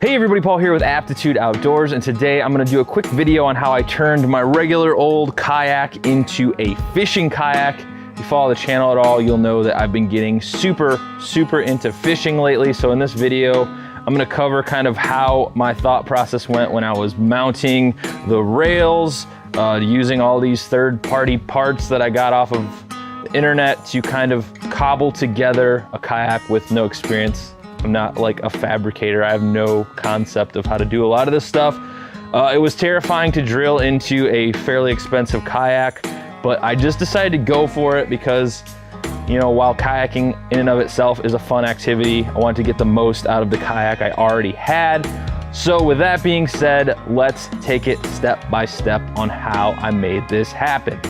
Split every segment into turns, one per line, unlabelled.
Hey everybody, Paul here with Aptitude Outdoors, and today I'm gonna do a quick video on how I turned my regular old kayak into a fishing kayak. If you follow the channel at all, you'll know that I've been getting super into fishing lately. So in this video, I'm gonna cover kind of how my thought process went when I was mounting the rails, using all these third-party parts that I got off of the internet to kind of cobble together a kayak with no experience. I'm not like a fabricator. I have no concept of how to do a lot of this stuff. It was terrifying to drill into a fairly expensive kayak, but I just decided to go for it because, you know, while kayaking in and of itself is a fun activity, I wanted to get the most out of the kayak I already had. So with that being said, let's take it step by step on how I made this happen.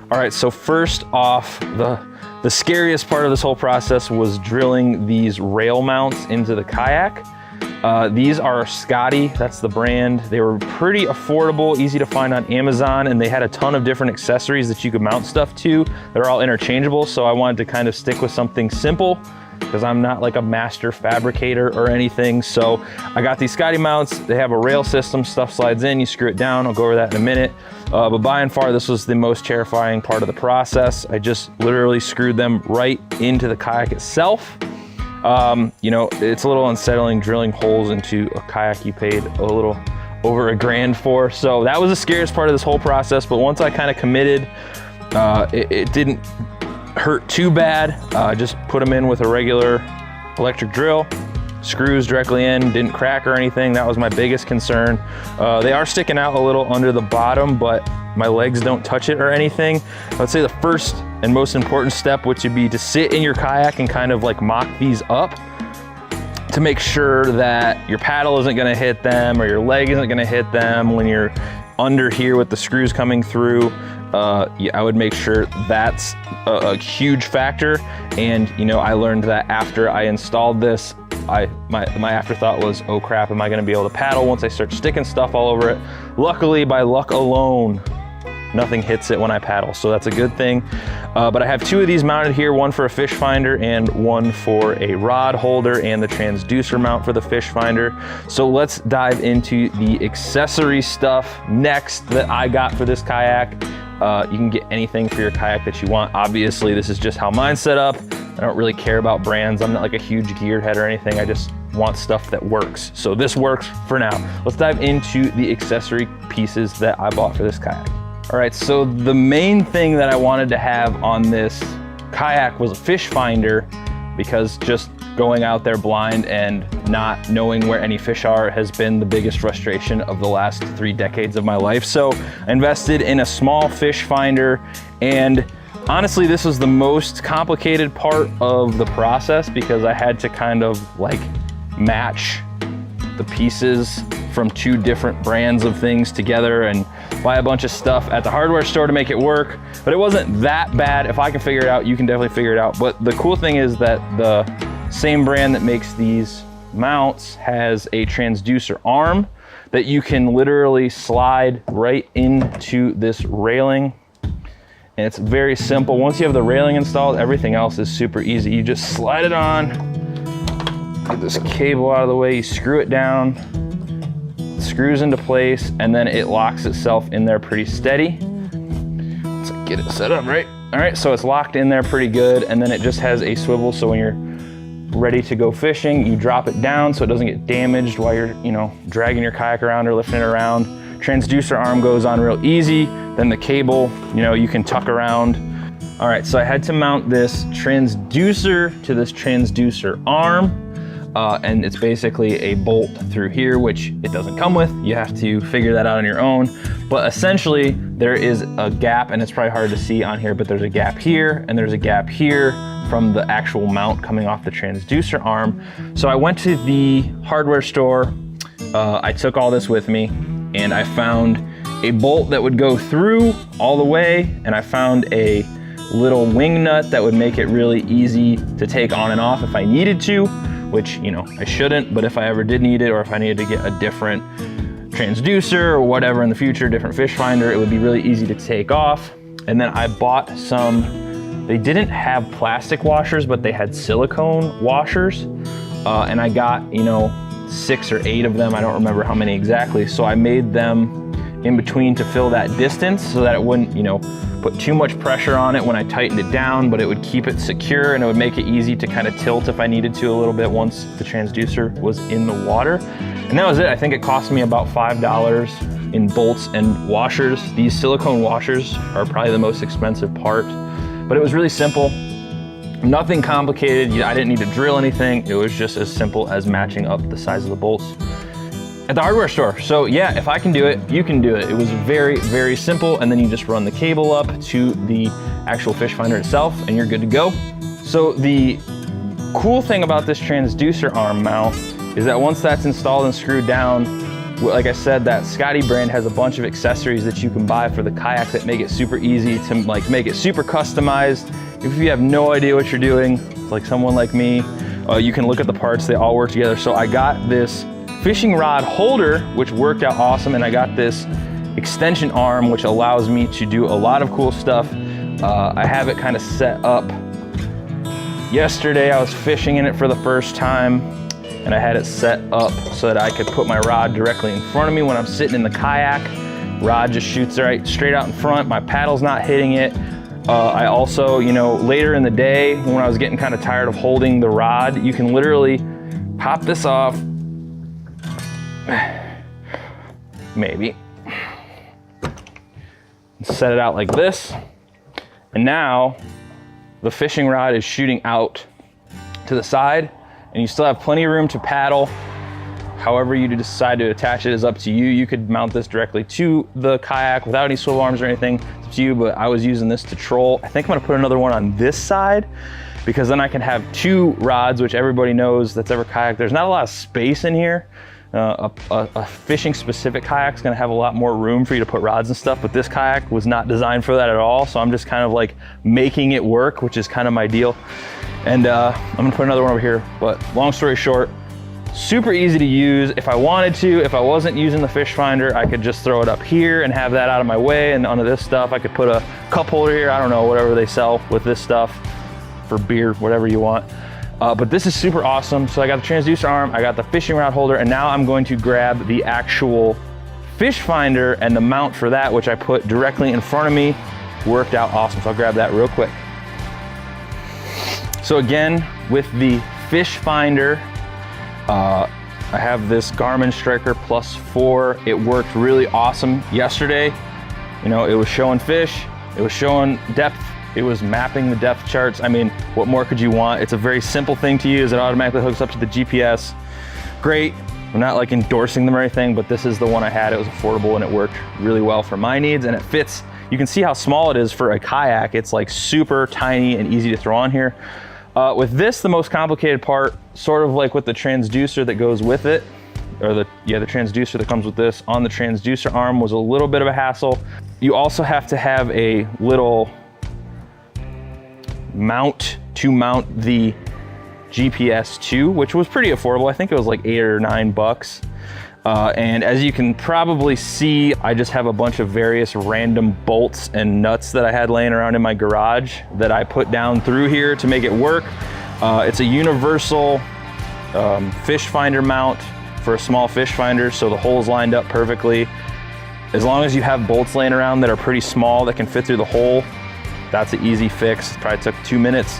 All right, so first off, the scariest part of this whole process was drilling these rail mounts into the kayak. These are Scotty, that's the brand. They were pretty affordable, easy to find on Amazon, and they had a ton of different accessories that you could mount stuff to. They're all interchangeable, so I wanted to kind of stick with something simple because I'm not like a master fabricator or anything. So I got these Scotty mounts. They have a rail system, stuff slides in, you screw it down. I'll go over that in a minute. But by and far, this was the most terrifying part of the process. I just literally screwed them right into the kayak itself. You know, it's a little unsettling drilling holes into a kayak you paid a little over $1,000 for. So that was the scariest part of this whole process. But once I kind of committed, it didn't hurt too bad. Just put them in with a regular electric drill, screws directly in, didn't crack or anything. That was my biggest concern. They are sticking out a little under the bottom, but my legs don't touch it or anything. I'd say the first and most important step would be to sit in your kayak and kind of like mock these up to make sure that your paddle isn't gonna hit them or your leg isn't gonna hit them when you're under here with the screws coming through. Yeah, I would make sure that's a huge factor. And you know, I learned that after I installed this, my afterthought was, oh crap, am I gonna be able to paddle once I start sticking stuff all over it? Luckily, by luck alone, nothing hits it when I paddle, so that's a good thing. But I have two of these mounted here, one for a fish finder and one for a rod holder and the transducer mount for the fish finder. So let's dive into the accessory stuff next that I got for this kayak. You can get anything for your kayak that you want. Obviously, this is just how mine's set up. I don't really care about brands. I'm not like a huge gearhead or anything. I just want stuff that works. So this works for now. Let's dive into the accessory pieces that I bought for this kayak. All right, so the main thing that I wanted to have on this kayak was a fish finder, because just going out there blind and not knowing where any fish are has been the biggest frustration of the last 3 decades of my life. So I invested in a small fish finder, and honestly, this was the most complicated part of the process because I had to kind of like match the pieces from 2 different brands of things together and buy a bunch of stuff at the hardware store to make it work. But it wasn't that bad. If I can figure it out, you can definitely figure it out. But the cool thing is that the same brand that makes these mounts has a transducer arm that you can literally slide right into this railing. And it's very simple. Once you have the railing installed, everything else is super easy. You just slide it on, get this cable out of the way, you screw it down, it screws into place, and then it locks itself in there pretty steady. Let's get it set up right. All right, so it's locked in there pretty good, and then it just has a swivel, so when you're ready to go fishing, you drop it down so it doesn't get damaged while you're, you know, dragging your kayak around or lifting it around. Transducer arm goes on real easy. Then the cable, you know, you can tuck around. All right, so I had to mount this transducer to this transducer arm. And it's basically a bolt through here, which it doesn't come with. You have to figure that out on your own. But essentially, there is a gap, and it's probably hard to see on here, but there's a gap here, and there's a gap here from the actual mount coming off the transducer arm. So I went to the hardware store. I took all this with me, and I found a bolt that would go through all the way, and I found a little wing nut that would make it really easy to take on and off if I needed to, which, you know, I shouldn't, but if I ever did need it, or if I needed to get a different transducer or whatever in the future, different fish finder, it would be really easy to take off. And then I bought some They didn't have plastic washers, but they had silicone washers. And I got, you know, 6 or 8 of them. I don't remember how many exactly. So I made them in between to fill that distance so that it wouldn't, you know, put too much pressure on it when I tightened it down, but it would keep it secure and it would make it easy to kind of tilt if I needed to a little bit once the transducer was in the water. And that was it. I think it cost me about $5 in bolts and washers. These silicone washers are probably the most expensive part, but it was really simple. Nothing complicated. I didn't need to drill anything. It was just as simple as matching up the size of the bolts at the hardware store. So yeah, if I can do it, you can do it. It was very, very simple. And then you just run the cable up to the actual fish finder itself and you're good to go. So the cool thing about this transducer arm mount is that once that's installed and screwed down, like I said, that Scotty brand has a bunch of accessories that you can buy for the kayak that make it super easy to like make it super customized. If you have no idea what you're doing, like someone like me, you can look at the parts, they all work together. So I got this fishing rod holder, which worked out awesome, and I got this extension arm, which allows me to do a lot of cool stuff. I have it kind of set up. Yesterday I was fishing in it for the first time, and I had it set up so that I could put my rod directly in front of me when I'm sitting in the kayak. Rod just shoots right straight out in front, my paddle's not hitting it. I also, you know, later in the day when I was getting kind of tired of holding the rod, you can literally pop this off, maybe, set it out like this, and now the fishing rod is shooting out to the side, and you still have plenty of room to paddle. However you decide to attach it is up to you. You could mount this directly to the kayak without any swivel arms or anything. It's up to you, but I was using this to troll. I think I'm gonna put another one on this side because then I can have 2 rods, which everybody knows that's ever kayaked. There's not a lot of space in here. A fishing specific kayak's gonna have a lot more room for you to put rods and stuff, but this kayak was not designed for that at all. So I'm just kind of like making it work, which is kind of my deal. And I'm gonna put another one over here, but long story short, super easy to use. If I wanted to, if I wasn't using the fish finder, I could just throw it up here and have that out of my way, and onto this stuff. I could put a cup holder here, I don't know, whatever they sell with this stuff for beer, whatever you want. But this is super awesome. So I got the transducer arm, I got the fishing rod holder, and now I'm going to grab the actual fish finder and the mount for that, which I put directly in front of me. Worked out awesome. So I'll grab that real quick. So again, with the fish finder, I have this Garmin Striker Plus 4. It worked really awesome yesterday. You know, it was showing fish, it was showing depth, it was mapping the depth charts. I mean, what more could you want? It's a very simple thing to use. It automatically hooks up to the GPS. Great. I'm not like endorsing them or anything, but this is the one I had. It was affordable and it worked really well for my needs, and it fits. You can see how small it is for a kayak. It's like super tiny and easy to throw on here. With this, the most complicated part, sort of like with the transducer that goes with it, or the transducer that comes with this on the transducer arm, was a little bit of a hassle. You also have to have a little mount to mount the GPS to, which was pretty affordable. I think it was like $8 or $9. And as you can probably see, I just have a bunch of various random bolts and nuts that I had laying around in my garage that I put down through here to make it work. It's a universal fish finder mount for a small fish finder, so the holes lined up perfectly. As long as you have bolts laying around that are pretty small that can fit through the hole, that's an easy fix. It probably took 2 minutes.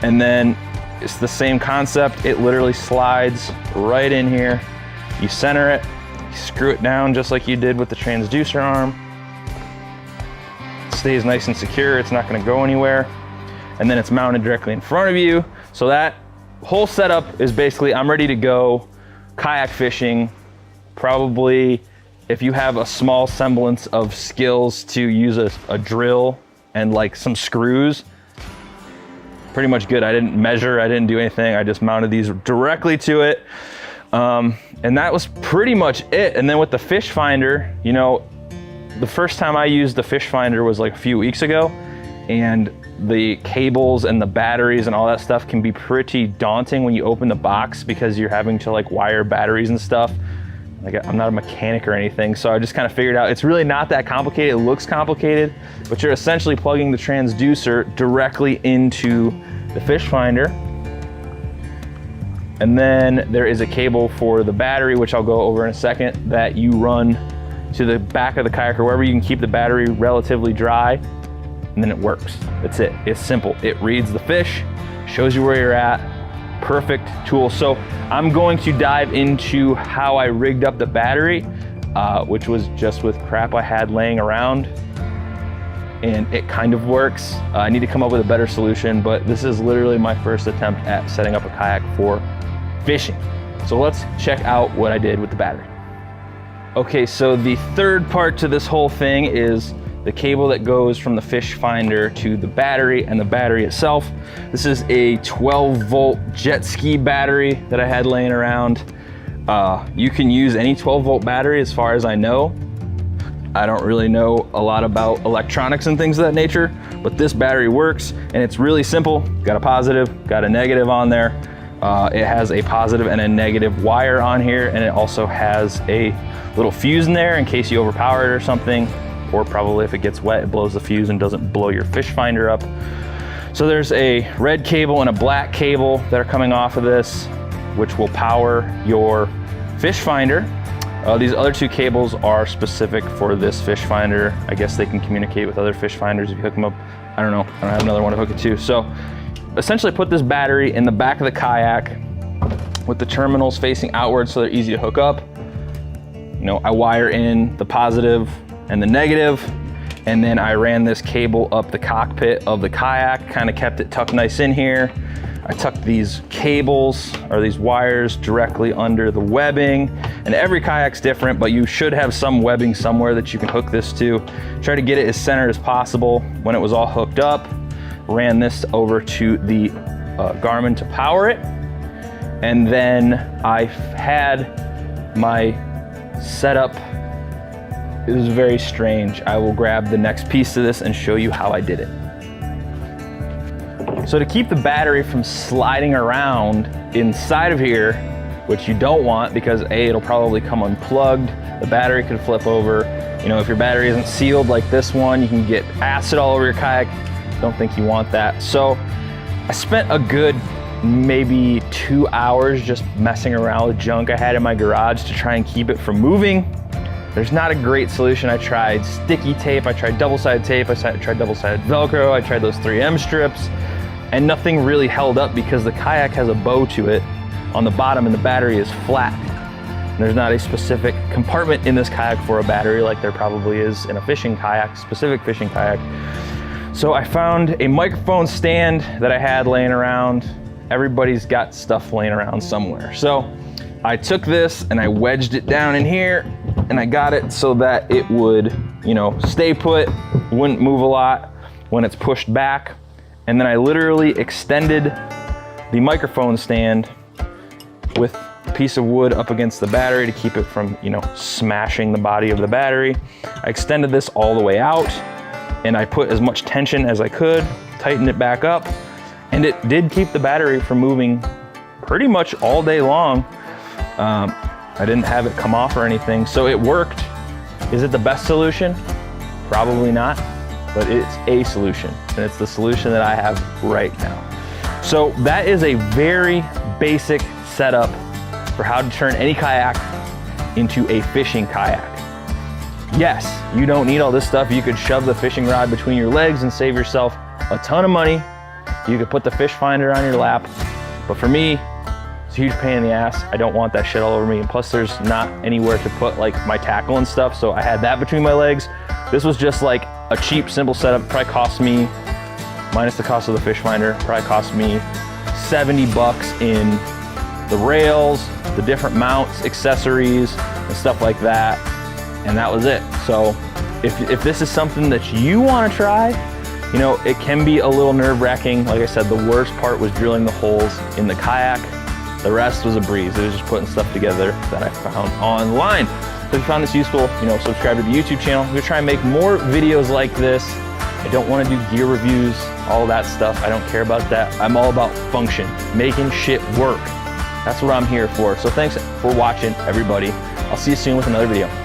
And then it's the same concept. It literally slides right in here. You center it, you screw it down just like you did with the transducer arm. It stays nice and secure, it's not gonna go anywhere. And then it's mounted directly in front of you. So that whole setup is basically, I'm ready to go kayak fishing. Probably, if you have a small semblance of skills to use a drill and like some screws, pretty much good. I didn't measure, I didn't do anything. I just mounted these directly to it. And that was pretty much it. And then with the fish finder, you know, the first time I used the fish finder was like a few weeks ago, and the cables and the batteries and all that stuff can be pretty daunting when you open the box because you're having to like wire batteries and stuff. Like, I'm not a mechanic or anything, so I just kind of figured out it's really not that complicated. It looks complicated, but you're essentially plugging the transducer directly into the fish finder. And then there is a cable for the battery, which I'll go over in a second, that you run to the back of the kayak or wherever you can keep the battery relatively dry, and then it works. That's it. It's simple. It reads the fish, shows you where you're at. Perfect tool. So I'm going to dive into how I rigged up the battery, which was just with crap I had laying around, and it kind of works. I need to come up with a better solution, but this is literally my first attempt at setting up a kayak for fishing. So let's check out what I did with the battery. Okay, so the third part to this whole thing is the cable that goes from the fish finder to the battery and the battery itself. This is a 12-volt jet ski battery that I had laying around. You can use any 12-volt battery as far as I know. I don't really know a lot about electronics and things of that nature, but this battery works and it's really simple. Got a positive, got a negative on there. It has a positive and a negative wire on here, and it also has a little fuse in there in case you overpower it or something, or probably if it gets wet, it blows the fuse and doesn't blow your fish finder up. So there's a red cable and a black cable that are coming off of this, which will power your fish finder. These other two cables are specific for this fish finder. I guess they can communicate with other fish finders if you hook them up. I don't know, I don't have another one to hook it to. So essentially put this battery in the back of the kayak with the terminals facing outward so they're easy to hook up. You know, I wire in the positive and the negative, and then I ran this cable up the cockpit of the kayak, kind of kept it tucked nice in here. I tucked these cables or these wires directly under the webbing, and every kayak's different, but you should have some webbing somewhere that you can hook this to. Try to get it as centered as possible. When it was all hooked up, ran this over to the Garmin to power it, and then I had my setup. It was very strange. I will grab the next piece of this and show you how I did it. So to keep the battery from sliding around inside of here, which you don't want because A, it'll probably come unplugged, the battery could flip over. You know, if your battery isn't sealed like this one, you can get acid all over your kayak. Don't think you want that. So I spent a good maybe 2 hours just messing around with junk I had in my garage to try and keep it from moving. There's not a great solution. I tried sticky tape, I tried double-sided tape, I tried double-sided Velcro, I tried those 3M strips, and nothing really held up because the kayak has a bow to it on the bottom and the battery is flat. And there's not a specific compartment in this kayak for a battery like there probably is in a fishing kayak, specific fishing kayak. So I found a microphone stand that I had laying around. Everybody's got stuff laying around somewhere. So I took this and I wedged it down in here, and I got it so that it would, you know, stay put, wouldn't move a lot when it's pushed back. And then I literally extended the microphone stand with a piece of wood up against the battery to keep it from, you know, smashing the body of the battery. I extended this all the way out, and I put as much tension as I could, tightened it back up, and it did keep the battery from moving pretty much all day long. I didn't have it come off or anything, so it worked. Is it the best solution? Probably not, but it's a solution, and it's the solution that I have right now. So that is a very basic setup for how to turn any kayak into a fishing kayak. Yes, you don't need all this stuff. You could shove the fishing rod between your legs and save yourself a ton of money. You could put the fish finder on your lap, but for me, it's a huge pain in the ass. I don't want that shit all over me. And plus there's not anywhere to put like my tackle and stuff. So I had that between my legs. This was just like a cheap, simple setup. Probably cost me, minus the cost of the fish finder, probably cost me 70 bucks in the rails, the different mounts, accessories, and stuff like that. And that was it. So if this is something that you want to try, you know, it can be a little nerve-wracking. Like I said, the worst part was drilling the holes in the kayak. The rest was a breeze. It was just putting stuff together that I found online. So if you found this useful, you know, subscribe to the YouTube channel. I'm gonna try and make more videos like this. I don't want to do gear reviews, all that stuff. I don't care about that. I'm all about function, making shit work. That's what I'm here for. So thanks for watching, everybody. I'll see you soon with another video.